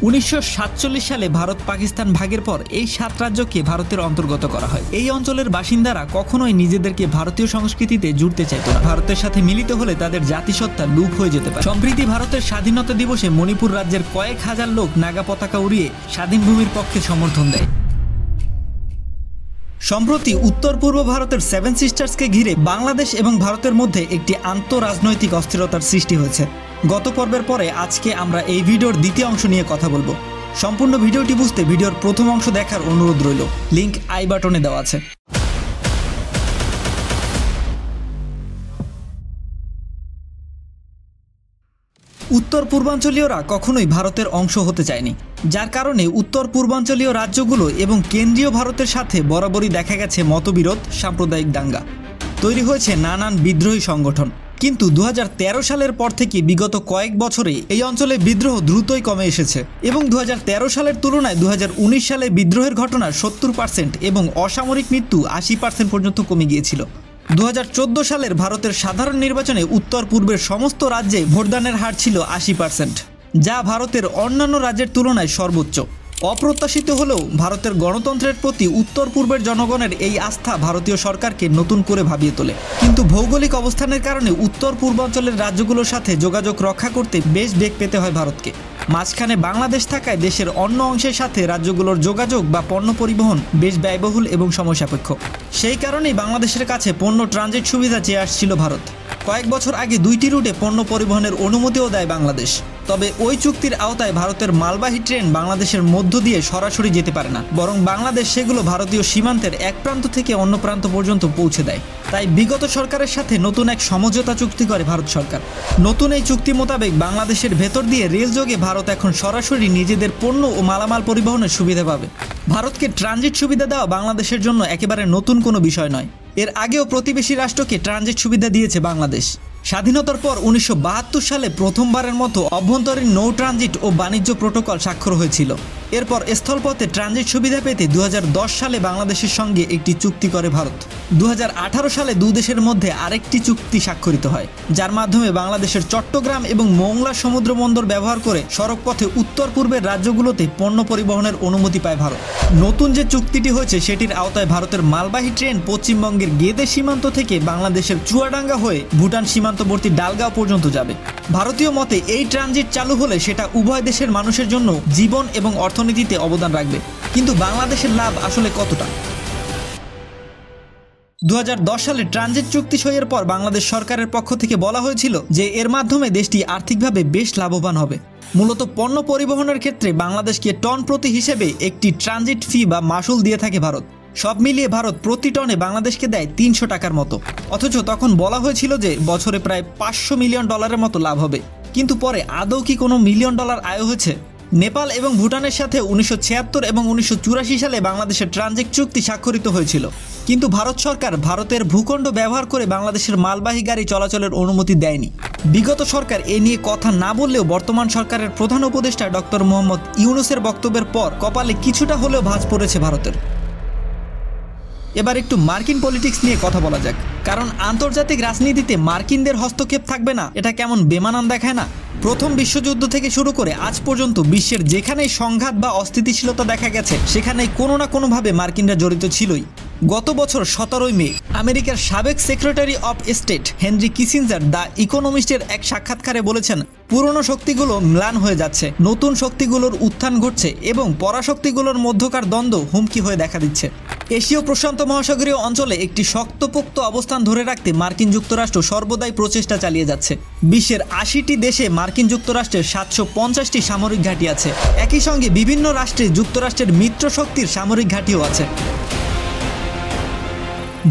1947 সালে ভারত পাকিস্তান ভাগের পর এই 7 রাজ্যকে ভারতের অন্তর্গত করা হয়। এই অঞ্চলের বাসিন্দারা কখনোই নিজেদেরকে ভারতীয় সংস্কৃতিতে জুড়তে চাইত না। ভারতের সাথে মিলিত হলে তাদের জাতিসত্তা লুপ হয়ে যেতে পারে। সম্প্রতি ভারতের স্বাধীনতা দিবসে মণিপুর রাজ্যের কয়েক হাজার লোক নাগা পতাকা উড়িয়ে স্বাধীন ভূমির পক্ষে সমর্থন দেয়। সম্প্রতি উত্তর পূর্ব ভারতের 7 সিস্টার্সকে ঘিরে বাংলাদেশ এবং ভারতের মধ্যে একটি আন্তঃরাজনৈতিক অস্থিরতার সৃষ্টি হয়েছে। গত পর্বের পরে আজকে আমরা এই ভিডিওর দ্বিতীয় অংশ নিয়ে কথা বলবো। সম্পূর্ণ ভিডিওটি বুঝতে ভিডিওর প্রথম অংশ দেখার অনুরোধ রইল, লিংক আই বাটনে দেওয়া আছে। উত্তর পূর্বাঞ্চলীয়রা কখনোই ভারতের অংশ হতে চায়নি, যার কারণে উত্তর পূর্বাঞ্চলীয় রাজ্যগুলো এবং কেন্দ্রীয় ভারতের সাথে বরাবরই দেখা গেছে মতবিরোধ, সাম্প্রদায়িক দাঙ্গা। তৈরি হয়েছে নানান বিদ্রোহী সংগঠন। কিন্তু 2013 সালের পর থেকে বিগত কয়েক বছরে এই অঞ্চলে বিদ্রোহ দ্রুতই কমে এসেছে এবং 2013 সালের তুলনায় 2019 সালে বিদ্রোহের ঘটনা 70% এবং অসামরিক মৃত্যু 80% পর্যন্ত কমে গিয়েছিল। 2014 সালের ভারতের সাধারণ নির্বাচনে উত্তর পূর্বের সমস্ত রাজ্যে ভোটদানের হার ছিল 80%, যা ভারতের অন্যান্য রাজ্যের তুলনায় সর্বোচ্চ। অপ্রত্যাশিত হলেও ভারতের গণতন্ত্রের প্রতি উত্তর পূর্বের জনগণের এই আস্থা ভারতীয় সরকারকে নতুন করে ভাবিয়ে তোলে। কিন্তু ভৌগোলিক অবস্থানের কারণে উত্তর পূর্বাঞ্চলের রাজ্যগুলোর সাথে যোগাযোগ রক্ষা করতে বেশ বেগ পেতে হয় ভারতকে। মাঝখানে বাংলাদেশ থাকায় দেশের অন্য অংশের সাথে রাজ্যগুলোর যোগাযোগ বা পণ্য পরিবহন বেশ ব্যয়বহুল এবং সময়সাপেক্ষ। সেই কারণেই বাংলাদেশের কাছে পণ্য ট্রানজিট সুবিধা চেয়ে আসছিল ভারত। কয়েক বছর আগে 2টি রুটে পণ্য পরিবহনের অনুমতিও দেয় বাংলাদেশ। তবে ওই চুক্তির আওতায় ভারতের মালবাহী ট্রেন বাংলাদেশের মধ্য দিয়ে সরাসরি যেতে পারে না, বরং বাংলাদেশ সেগুলো ভারতীয় সীমান্তের এক প্রান্ত থেকে অন্য প্রান্ত পর্যন্ত পৌঁছে দেয়। তাই বিগত সরকারের সাথে নতুন এক সমঝোতা চুক্তি করে ভারত সরকার। নতুন এই চুক্তি মোতাবেক বাংলাদেশের ভেতর দিয়ে রেলযোগে ভারত এখন সরাসরি নিজেদের পণ্য ও মালামাল পরিবহনের সুবিধা পাবে। ভারতকে ট্রানজিট সুবিধা দেওয়া বাংলাদেশের জন্য একেবারে নতুন কোনো বিষয় নয়। এর আগেও প্রতিবেশী রাষ্ট্রকে ট্রানজিট সুবিধা দিয়েছে বাংলাদেশ। স্বাধীনতার পর 1972 সালে প্রথমবারের মতো অভ্যন্তরীণ নৌ ট্রানজিট ও বাণিজ্য প্রোটোকল স্বাক্ষর হয়েছিল। এরপর স্থলপথে ট্রানজিট সুবিধা পেতে 2010 সালে বাংলাদেশের সঙ্গে একটি চুক্তি করে ভারত। 2018 সালে দুই দেশের মধ্যে আরেকটি চুক্তি স্বাক্ষরিত হয়, যার মাধ্যমে বাংলাদেশের চট্টগ্রাম এবং মোংলা সমুদ্র বন্দর ব্যবহার করে সড়কপথে উত্তর পূর্বের রাজ্যগুলোতে পণ্য পরিবহনের অনুমতি পায় ভারত। নতুন যে চুক্তিটি হয়েছে সেটির আওতায় ভারতের মালবাহী ট্রেন পশ্চিমবঙ্গের গেদে সীমান্ত থেকে বাংলাদেশের চুয়াডাঙ্গা হয়ে ভুটান সীমান্তবর্তী ডালগাঁও পর্যন্ত যাবে। ভারতীয় মতে এই ট্রানজিট চালু হলে সেটা উভয় দেশের মানুষের জন্য জীবন এবং অর্থনীতিতে অবদান রাখবে। কিন্তু বাংলাদেশের লাভ আসলে কতটা? 2010 সালে ট্রানজিট চুক্তি সইয়ের পর বাংলাদেশ সরকারের পক্ষ থেকে বলা হয়েছিল যে এর মাধ্যমে দেশটি আর্থিকভাবে বেশ লাভবান হবে। মূলত পণ্য পরিবহনের ক্ষেত্রে বাংলাদেশকে টন প্রতি হিসেবে একটি ট্রানজিট ফি বা মাসুল দিয়ে থাকে ভারত। সব মিলিয়ে ভারত প্রতি টনে বাংলাদেশকে দেয় 300 টাকার মতো। অথচ তখন বলা হয়েছিল যে বছরে প্রায় $500 মিলিয়ন লাভ হবে। কিন্তু পরে আদৌ কি কোনো $1 মিলিয়ন আয় হয়েছে? নেপাল এবং ভুটানের সাথে 1976 এবং 1984 সালে বাংলাদেশের ট্রানজিট চুক্তি স্বাক্ষরিত হয়েছিল। কিন্তু ভারত সরকার ভারতের ভূখণ্ড ব্যবহার করে বাংলাদেশের মালবাহী গাড়ি চলাচলের অনুমতি দেয়নি। বিগত সরকার এ নিয়ে কথা না বললেও বর্তমান সরকারের প্রধান উপদেষ্টা ডক্টর মোহাম্মদ ইউনূসের বক্তব্যের পর কপালে কিছুটা হলেও ভাঁজ পড়েছে ভারতের। এবার একটু মার্কিন পলিটিক্স নিয়ে কথা বলা যাক, কারণ আন্তর্জাতিক রাজনীতিতে মার্কিনদের হস্তক্ষেপ থাকবে না, এটা কেমন বেমানান দেখায় না? প্রথম বিশ্বযুদ্ধ থেকে শুরু করে আজ পর্যন্ত বিশ্বের যেখানেই সংঘাত বা অস্থিতিশীলতা দেখা গেছে সেখানেই কোনো না কোনোভাবে মার্কিনরা জড়িত ছিলই। গত বছর 17 মে আমেরিকার সাবেক secretary of state Henry Kissinger the ইকোনমিস্টের এক সাক্ষাৎকারে বলেছেন, পুরনো শক্তিগুলো ম্লান হয়ে যাচ্ছে, নতুন শক্তিগুলোর উত্থান ঘটছে এবং পরাশক্তিগুলোর মধ্যকার দ্বন্দ্ব হুমকি হয়ে দেখা দিচ্ছে। এশীয় প্রশান্ত মহাসাগরীয় অঞ্চলে একটি শক্তপোক্ত অবস্থান ধরে রাখতে মার্কিন যুক্তরাষ্ট্র সর্বদাই প্রচেষ্টা চালিয়ে যাচ্ছে। বিশ্বের 80টি দেশে মার্কিন যুক্তরাষ্ট্রের 750টি সামরিক ঘাঁটি আছে। একই সঙ্গে বিভিন্ন রাষ্ট্রে যুক্তরাষ্ট্রের মিত্র শক্তির সামরিক ঘাঁটিও আছে।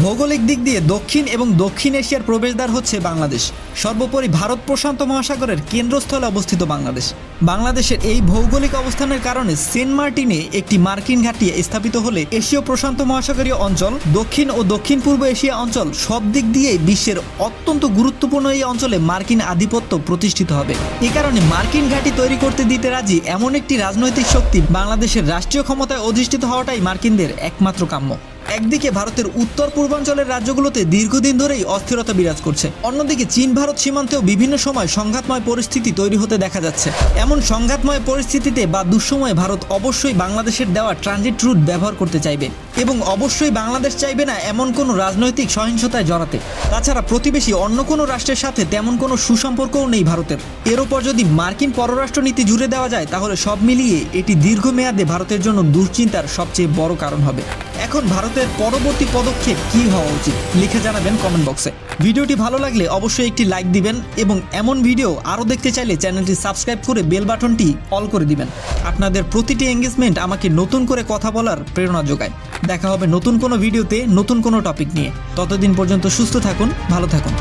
ভৌগোলিক দিক দিয়ে দক্ষিণ এবং দক্ষিণ এশিয়ার প্রবেশদ্বার হচ্ছে বাংলাদেশ। সর্বোপরি ভারত প্রশান্ত মহাসাগরের কেন্দ্রস্থলে অবস্থিত বাংলাদেশ। বাংলাদেশের এই ভৌগোলিক অবস্থানের কারণে সেন্ট মার্টিনে একটি মার্কিন ঘাঁটি স্থাপিত হলে এশীয় প্রশান্ত মহাসাগরীয় অঞ্চল, দক্ষিণ ও দক্ষিণ পূর্ব এশিয়া অঞ্চল সব দিক দিয়ে বিশ্বের অত্যন্ত গুরুত্বপূর্ণ এই অঞ্চলে মার্কিন আধিপত্য প্রতিষ্ঠিত হবে। এ কারণে মার্কিন ঘাঁটি তৈরি করতে দিতে রাজি এমন একটি রাজনৈতিক শক্তি বাংলাদেশের রাষ্ট্রীয় ক্ষমতায় অধিষ্ঠিত হওয়াটাই মার্কিনদের একমাত্র কাম্য। একদিকে ভারতের উত্তর পূর্বাঞ্চলের রাজ্যগুলোতে দীর্ঘদিন ধরেই অস্থিরতা বিরাজ করছে, অন্যদিকে চীন ভারত সীমান্তেও বিভিন্ন সময় সংঘাতময় পরিস্থিতি তৈরি হতে দেখা যাচ্ছে। এমন সংঘাতময় পরিস্থিতিতে বা দুঃসময়ে ভারত অবশ্যই বাংলাদেশের দেওয়া ট্রানজিট রুট ব্যবহার করতে চাইবে এবং অবশ্যই বাংলাদেশ চাইবে না এমন কোনো রাজনৈতিক সহিংসতায় জড়াতে। তাছাড়া প্রতিবেশী অন্য কোনো রাষ্ট্রের সাথে তেমন কোনো সুসম্পর্কও নেই ভারতের। এর ওপর যদি মার্কিন পররাষ্ট্রনীতি জুড়ে দেওয়া যায় তাহলে সব মিলিয়ে এটি দীর্ঘমেয়াদে ভারতের জন্য দুশ্চিন্তার সবচেয়ে বড় কারণ হবে। এখন ভারতের পরবর্তী পদক্ষেপ কী হওয়া উচিত লিখে জানাবেন কমেন্ট বক্সে। ভিডিওটি ভালো লাগলে অবশ্যই একটি লাইক দিবেন এবং এমন ভিডিও আরও দেখতে চাইলে চ্যানেলটি সাবস্ক্রাইব করে বেল বাটনটি অল করে দিবেন। আপনাদের প্রতিটি এঙ্গেজমেন্ট আমাকে নতুন করে কথা বলার প্রেরণা যোগায়। দেখা হবে নতুন কোনো ভিডিওতে নতুন কোনো টপিক নিয়ে। ততদিন পর্যন্ত সুস্থ থাকুন, ভালো থাকুন।